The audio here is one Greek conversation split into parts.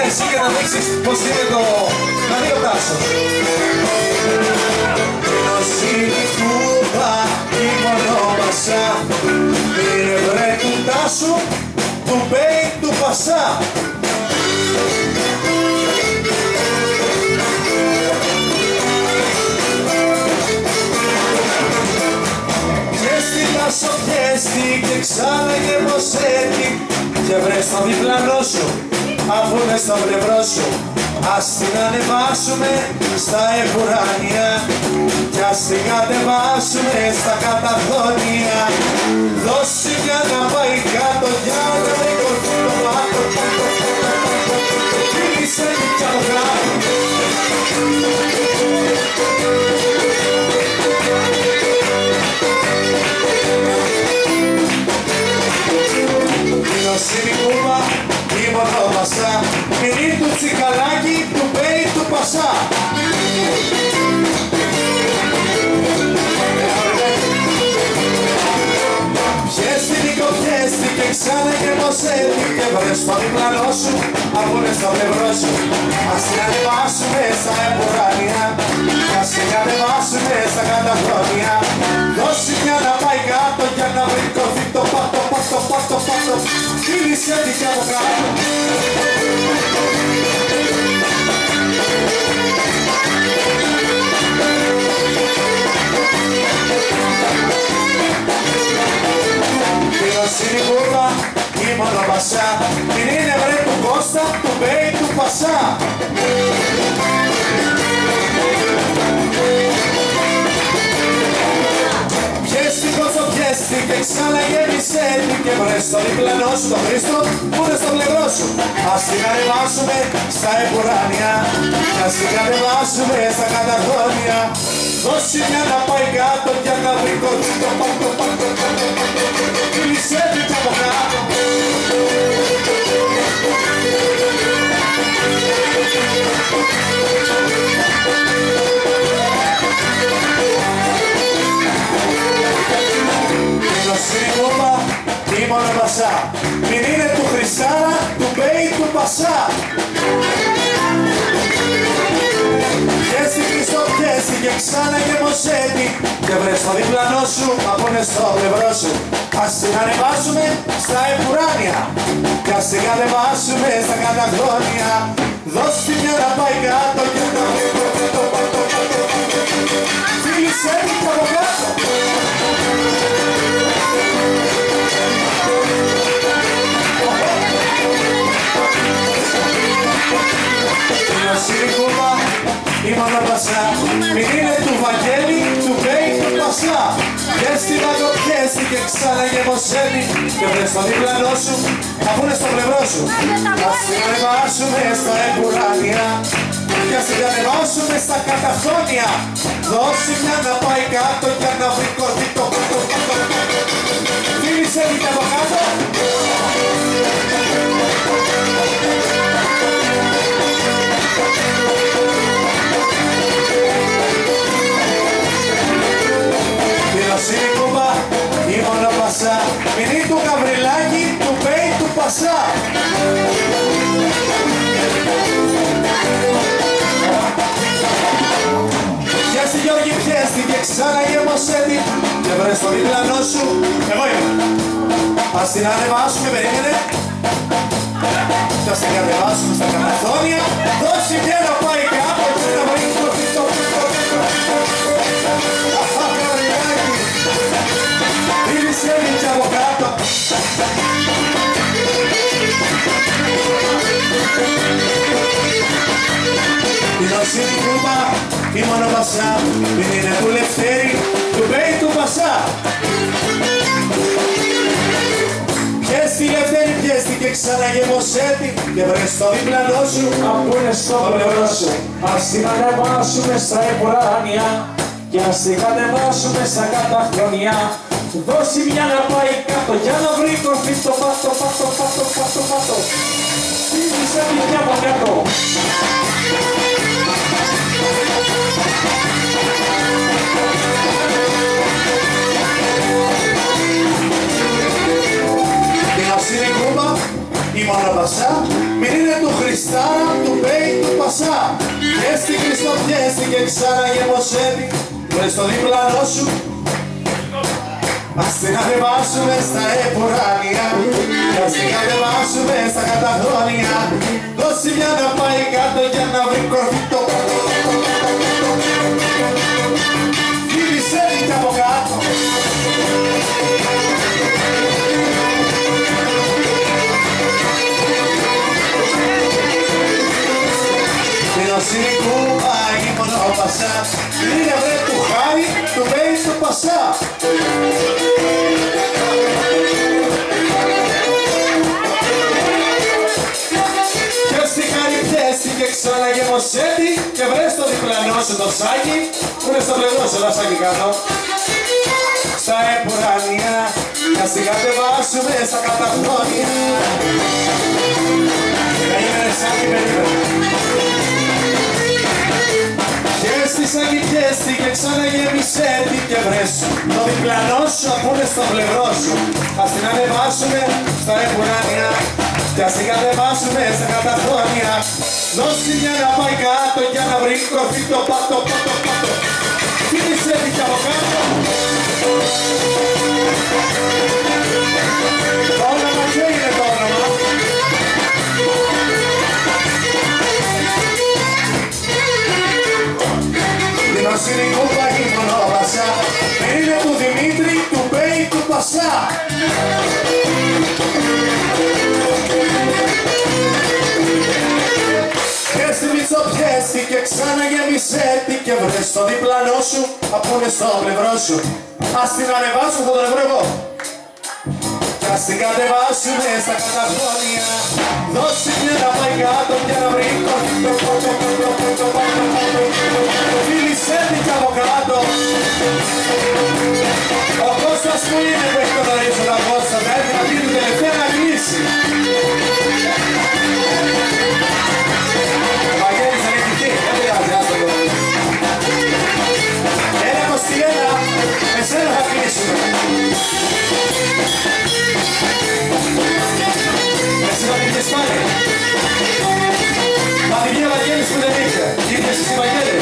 εσύ για να δείξεις πως είναι το Μαρίο Τάσο. Νοσίνη κούμπα, η μονόμασα, πήρε βρε του Τάσου, του Μπέι του Πασά. Πιέστη και ξάλαγε μοσέτη και βρες το διπλανό σου αφού μες στο πλευρό σου. Ας την ανεβάσουμε στα επουράνια κι ας την κατεβάσουμε στα καταθόνια. Δώσει για να πάει κάτω για να μην κορφεί το πάτο. Φίλησε κι από κάτω. Νοσίνη κούμπα, η μονόμασα, μυρί του τσικαλάκι, του Μπέι του Πασά. Πιέστη νοικοπιέστη και ξανά και μοσέτη και βρες το διπλανό σου, ακούνε στο πλευρό σου. Ας την ανεβάσουμε στα επουράνια κι ας την κατεβάσουμε στα καταθρόνια. Δώσει για να πάει κάτω για να βρει κορφή το πάτο, πάτο, πάτο, πάτο. Φίλησε τη κι από κάτω. Νοσίνη κούμπα, η μονομασά, την είναι βρε του Κώστα, του Μπέι του Πασά. Πιέστη κότσο πιέστη και ξανά γέμισέτη και βρες το διπλανό σου, το Χρήστο που είναι στο πλευρό σου. Ας την ανεβάσουμε στα επουράνια κι ας την κατεβάσουμε στα καταθόνια. Δώσει μια να πάει κάτω για να βρει κορφή το πάτο, πάτο, πάτο. Φίλησε την κι από κάτω. Νοσίνη κούμπα, η μονομασά, μην είναι του Χριστάρα, του Μπέι του Πασά. Πιέστη Χριστό πιέστη και ξανά και μοσέτη και βρες το διπλανό σου, ακούνε στο πλευρό σου. Ας την ανεβάσουμε στα επουράνια κι ας την κατεβάσουμε στα καταθρόνια. Δώσ' τη μια να πάει κάτω και να βρει το πάτο. Φίλησε την κι από κάτω. Νοσίνη κούμπα, η μονοπασά, μην είναι του Βαγγέλη, του Μπέι του Πασά. Πιέστη βαγγοπιέστη και ξανά γεμοσένη και βρες το διπλανό σου, αφού είναι στο πλευρό σου. Ας την ανεβάσουμε στα επουράνια και ας την κατεβάσουμε στα καταθόνια. Δώσει μια να πάει κάτω για να βρει κορφή το κάτω. Φίλησε την από κάτω. Νοσίνη κούμπα, η μονοπασά, μυρί του Γαβριλάκη, του Μπέι του Πασά. Πιέστη Γιώργη πιέστη και ξανά γεμοσέτη και βρες το διπλανό σου, εγώ είμαι. Ας την ανεβάσουμε, περίμενε. Και ας την κατεβάσουμε στα καταθόνια. Δώσει και να πάει κάτω και να βρει κορφή το πίτο. Φίλησε την κι από κάτω. Η Νοσίνη κούμπα, η μονοπασά, μην είναι του Λευτέρη, του Μπέι του Πασά. Πιέστη Λευτέρη πιέστη και ξανά γεμοσέτη και βρες το διπλανό σου, αφού είναι στο πλευρό σου. Ας την ανεβάσουμε στα επουράνια και ας την κατεβάσουμε στα καταθρόνια. Δώσει μια να πάει κάτω για να βρει κορφή στο πάτο, πάτο, πάτο, πάτο, πάτο. Φίλησε την κι από κάτω. Η Νοσίνη κούμπα, η μόνο πασά, μην είναι του Χριστάρα, του Μπέι, του Πασά. Και στη Χριστοφιέστη και ξανά γεμοσένει, βρες το διπλανό σου. Ας την ανεβάσουμε στα επουράνια, και ας την ανεβάσουμε στα καταχρόνια. Δώσει μια να πάει κάτω για να βρει κορφή το κάτω. Φίλησε κι από κάτω. Φιλοσύνη κουμπάγι μόνο πασά, είναι βρε του Χάρη, του Μπέι, του Πασά. Και στη Χάρη πιέστη και ξανά γεμοσέτη και βρες το διπλανό σου το σάκι που είναι στο πλευρό σου, ένα σάκι κάτω. Στα επουράνια, να στην κατεβάσουμε στα καταχρόνια. Περίμενε σάκι, περίμενε. Και στη σάκι πιέστη και ξανά γεμισέτη και βρες το διπλανό σου αφού είναι στο πλευρό σου. Ας την ανεβάσουμε στα επουράνια και ας την κατεβάσουμε στα καταχρόνια. Δώσει μια να πάει κάτω για να βρει κορφή το πάτο, πάτο, πάτο. Φίλησέτη κι από κάτω. Το όνομα ποιο είναι το όνομα? Δημοσύνη κουμπάγι μόνο Πασά, είναι του Δημήτρη, του Μπέι, του Πασά. Και στη Μητσοπιέστη και ξανά γεμισέτη και βρες το διπλανό σου αφού είναι στο πλευρό σου. Ας την ανεβάσω, θα τον ευρώ εγώ. Κι ας την κατεβάσουμε στα καταχρόνια. Δώσει μια να πάει κάτω για να βρει κορφή το πάτο, πάτο, πάτο, πάτο. Φίλησέτη κι από κάτω. Ο Κώστας που είναι που έχει γνωρίσει τα Κώστα, θα έρθει να πει την τελευταία να κλείσει. Ο Βαγγέλης θα έχει τι, δεν πειράζει, άστο το. 1-21, με σένα θα κλείσουμε. Εσύ θα πήγες πάλι. Μα τη βγει ο Βαγγέλης που δεν ήρθε. Ήρθες εσύ Βαγγέλη?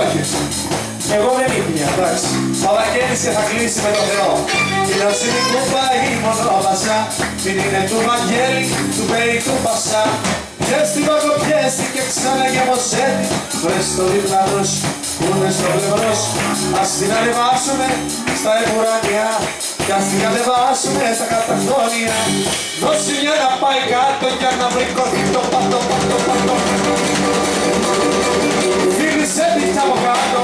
Όχι. Εγώ δεν ήρθα, εντάξει. Ο Βαγγέλης και θα κλείσει με τον Θεό. Φιλοσύνη κουμπάγι μόνο Πασά, μην είναι του Βαγγέλη, του Μπέι, του Πασά. Και στην Παγκοπιέστη και ξανά γεμοσέτη, βρες το διπλανό σου που είναι στο πλευρό σου. Ας την ανεβάσουμε στα επουράνια και ας την κατεβάσουμε στα καταχρόνια. Δώσει μια να πάει κάτω για να βρει κορφή το πάτο, πάτο, πάτο. Φίλησέτη κι από κάτω.